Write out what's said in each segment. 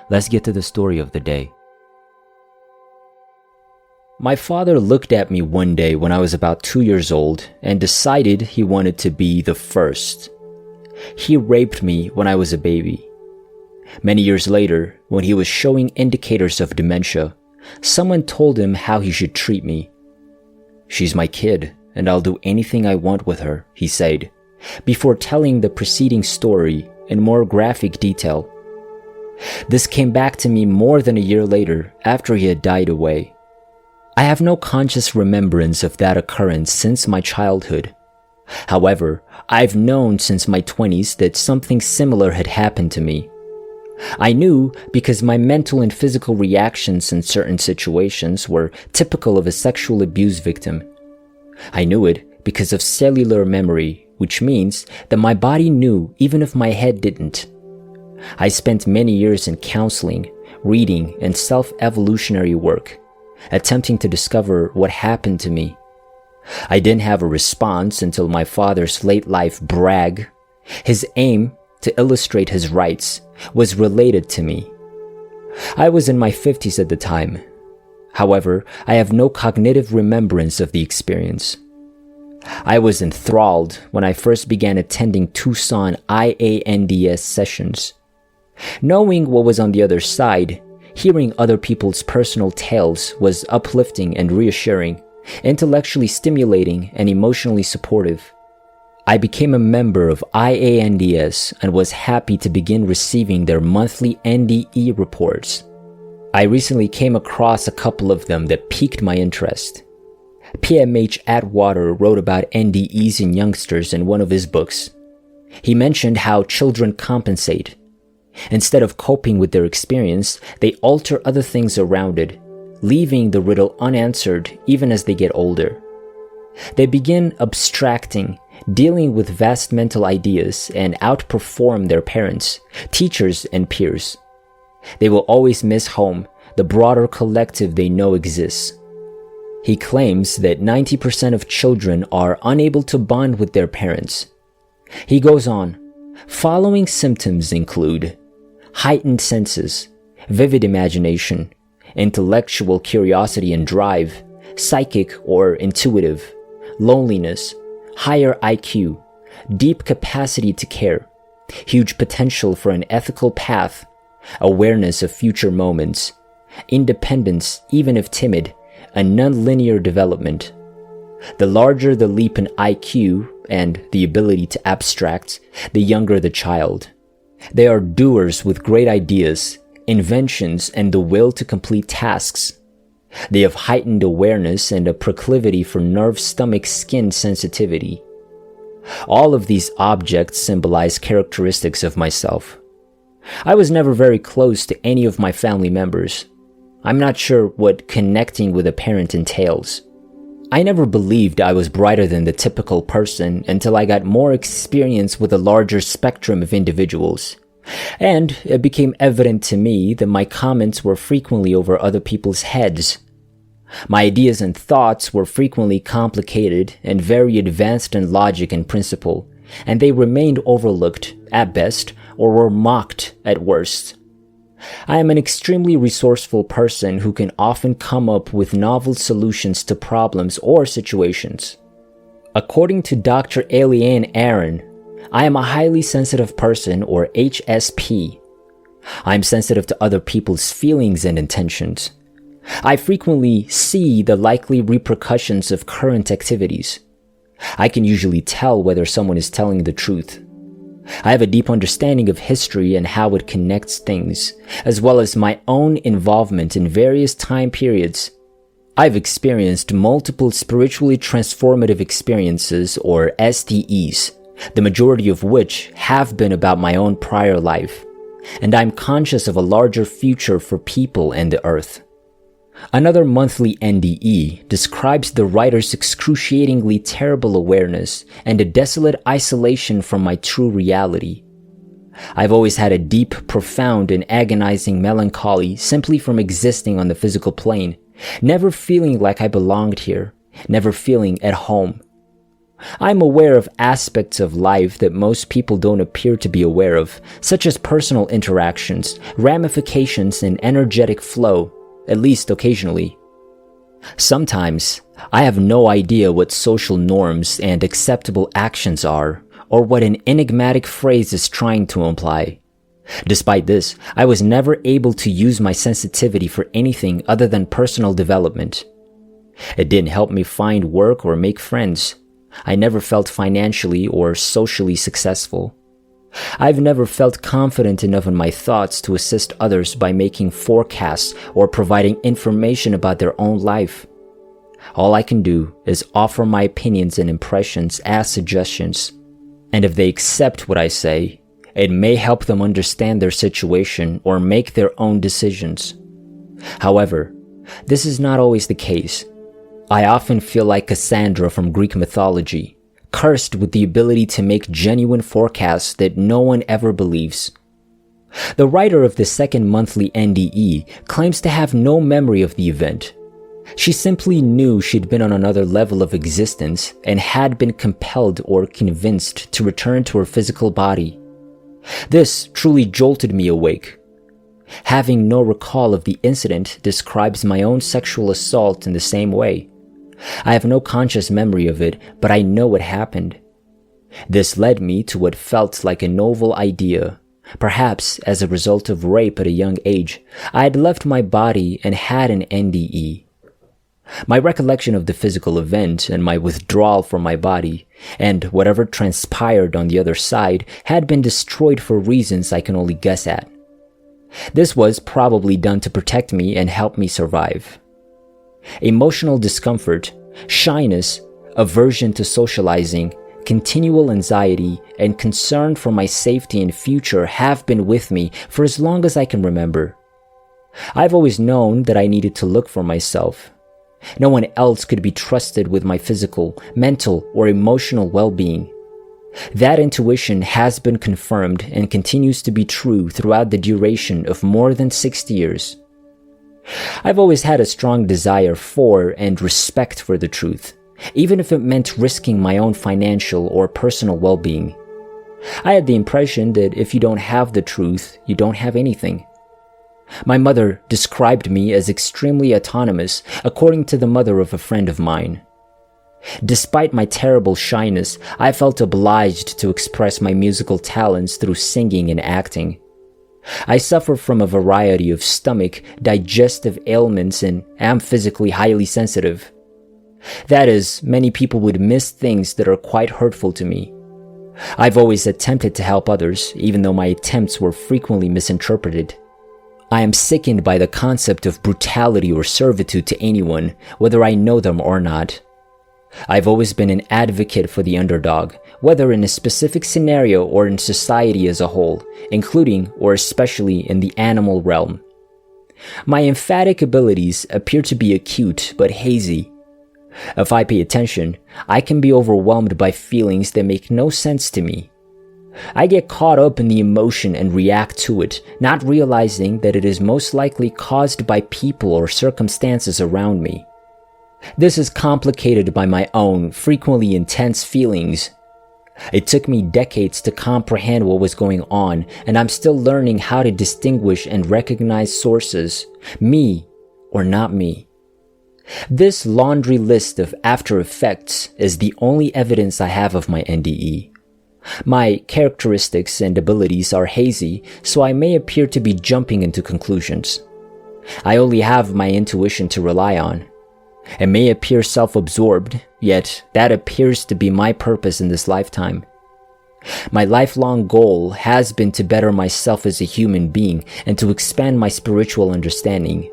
Let's get to the story of the day. My father looked at me one day when I was about 2 years old and decided he wanted to be the first. He raped me when I was a baby. Many years later, when he was showing indicators of dementia, someone told him how he should treat me. "She's my kid, and I'll do anything I want with her," he said, before telling the preceding story in more graphic detail. This came back to me more than a year later after he had died away. I have no conscious remembrance of that occurrence since my childhood. However, I've known since my 20s that something similar had happened to me. I knew because my mental and physical reactions in certain situations were typical of a sexual abuse victim. I knew it because of cellular memory, which means that my body knew even if my head didn't. I spent many years in counseling, reading, and self-evolutionary work, attempting to discover what happened to me. I didn't have a response until my father's late-life brag, his aim to illustrate his rights, was related to me. I was in my 50s at the time. However, I have no cognitive remembrance of the experience. I was enthralled when I first began attending Tucson IANDS sessions. Knowing what was on the other side, hearing other people's personal tales was uplifting and reassuring, intellectually stimulating and emotionally supportive. I became a member of IANDS and was happy to begin receiving their monthly NDE reports. I recently came across a couple of them that piqued my interest. PMH Atwater wrote about NDEs in youngsters in one of his books. He mentioned how children compensate. Instead of coping with their experience, they alter other things around it, leaving the riddle unanswered even as they get older. They begin abstracting, dealing with vast mental ideas, and outperform their parents, teachers, and peers. They will always miss home, the broader collective they know exists. He claims that 90% of children are unable to bond with their parents. He goes on, following symptoms include heightened senses, vivid imagination, intellectual curiosity and drive, psychic or intuitive, loneliness, higher IQ, deep capacity to care, huge potential for an ethical path, awareness of future moments, independence even if timid, and non-linear development. The larger the leap in IQ and the ability to abstract, the younger the child. They are doers with great ideas, inventions, and the will to complete tasks. They have heightened awareness and a proclivity for nerve, stomach, skin sensitivity. All of these objects symbolize characteristics of myself. I was never very close to any of my family members. I'm not sure what connecting with a parent entails. I never believed I was brighter than the typical person until I got more experience with a larger spectrum of individuals. And it became evident to me that my comments were frequently over other people's heads. My ideas and thoughts were frequently complicated and very advanced in logic and principle, and they remained overlooked at best or were mocked at worst. I am an extremely resourceful person who can often come up with novel solutions to problems or situations. According to Dr. Eliane Aaron, I am a highly sensitive person, or HSP. I'm sensitive to other people's feelings and intentions. I frequently see the likely repercussions of current activities. I can usually tell whether someone is telling the truth. I have a deep understanding of history and how it connects things, as well as my own involvement in various time periods. I've experienced multiple spiritually transformative experiences, or STEs, the majority of which have been about my own prior life, and I'm conscious of a larger future for people and the earth. Another monthly NDE describes the writer's excruciatingly terrible awareness and a desolate isolation from my true reality. I've always had a deep, profound, and agonizing melancholy simply from existing on the physical plane, never feeling like I belonged here, never feeling at home. I'm aware of aspects of life that most people don't appear to be aware of, such as personal interactions, ramifications, and energetic flow, at least occasionally. Sometimes, I have no idea what social norms and acceptable actions are, or what an enigmatic phrase is trying to imply. Despite this, I was never able to use my sensitivity for anything other than personal development. It didn't help me find work or make friends. I never felt financially or socially successful. I've never felt confident enough in my thoughts to assist others by making forecasts or providing information about their own life. All I can do is offer my opinions and impressions as suggestions. And if they accept what I say, it may help them understand their situation or make their own decisions. However, this is not always the case. I often feel like Cassandra from Greek mythology, cursed with the ability to make genuine forecasts that no one ever believes. The writer of the second monthly NDE claims to have no memory of the event. She simply knew she'd been on another level of existence and had been compelled or convinced to return to her physical body. This truly jolted me awake. Having no recall of the incident describes my own sexual assault in the same way. I have no conscious memory of it, but I know what happened. This led me to what felt like a novel idea. Perhaps as a result of rape at a young age, I had left my body and had an NDE. My recollection of the physical event and my withdrawal from my body, and whatever transpired on the other side, had been destroyed for reasons I can only guess at. This was probably done to protect me and help me survive. Emotional discomfort, shyness, aversion to socializing, continual anxiety, and concern for my safety and future have been with me for as long as I can remember. I've always known that I needed to look for myself. No one else could be trusted with my physical, mental, or emotional well-being. That intuition has been confirmed and continues to be true throughout the duration of more than 6 years. I've always had a strong desire for and respect for the truth, even if it meant risking my own financial or personal well-being. I had the impression that if you don't have the truth, you don't have anything. My mother described me as extremely autonomous, according to the mother of a friend of mine. Despite my terrible shyness, I felt obliged to express my musical talents through singing and acting. I suffer from a variety of stomach, digestive ailments, and am physically highly sensitive. That is, many people would miss things that are quite hurtful to me. I've always attempted to help others, even though my attempts were frequently misinterpreted. I am sickened by the concept of brutality or servitude to anyone, whether I know them or not. I've always been an advocate for the underdog, whether in a specific scenario or in society as a whole, including or especially in the animal realm. My emphatic abilities appear to be acute but hazy. If I pay attention, I can be overwhelmed by feelings that make no sense to me. I get caught up in the emotion and react to it, not realizing that it is most likely caused by people or circumstances around me. This is complicated by my own, frequently intense feelings. It took me decades to comprehend what was going on, and I'm still learning how to distinguish and recognize sources, me or not me. This laundry list of after effects is the only evidence I have of my NDE. My characteristics and abilities are hazy, so I may appear to be jumping into conclusions. I only have my intuition to rely on. It may appear self-absorbed, yet that appears to be my purpose in this lifetime. My lifelong goal has been to better myself as a human being and to expand my spiritual understanding.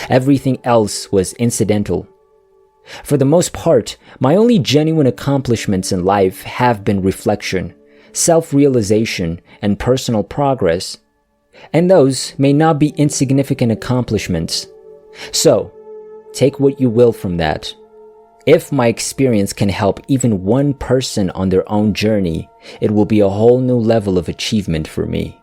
Everything else was incidental. For the most part, my only genuine accomplishments in life have been reflection, self-realization, and personal progress. And those may not be insignificant accomplishments. So, take what you will from that. If my experience can help even one person on their own journey, it will be a whole new level of achievement for me.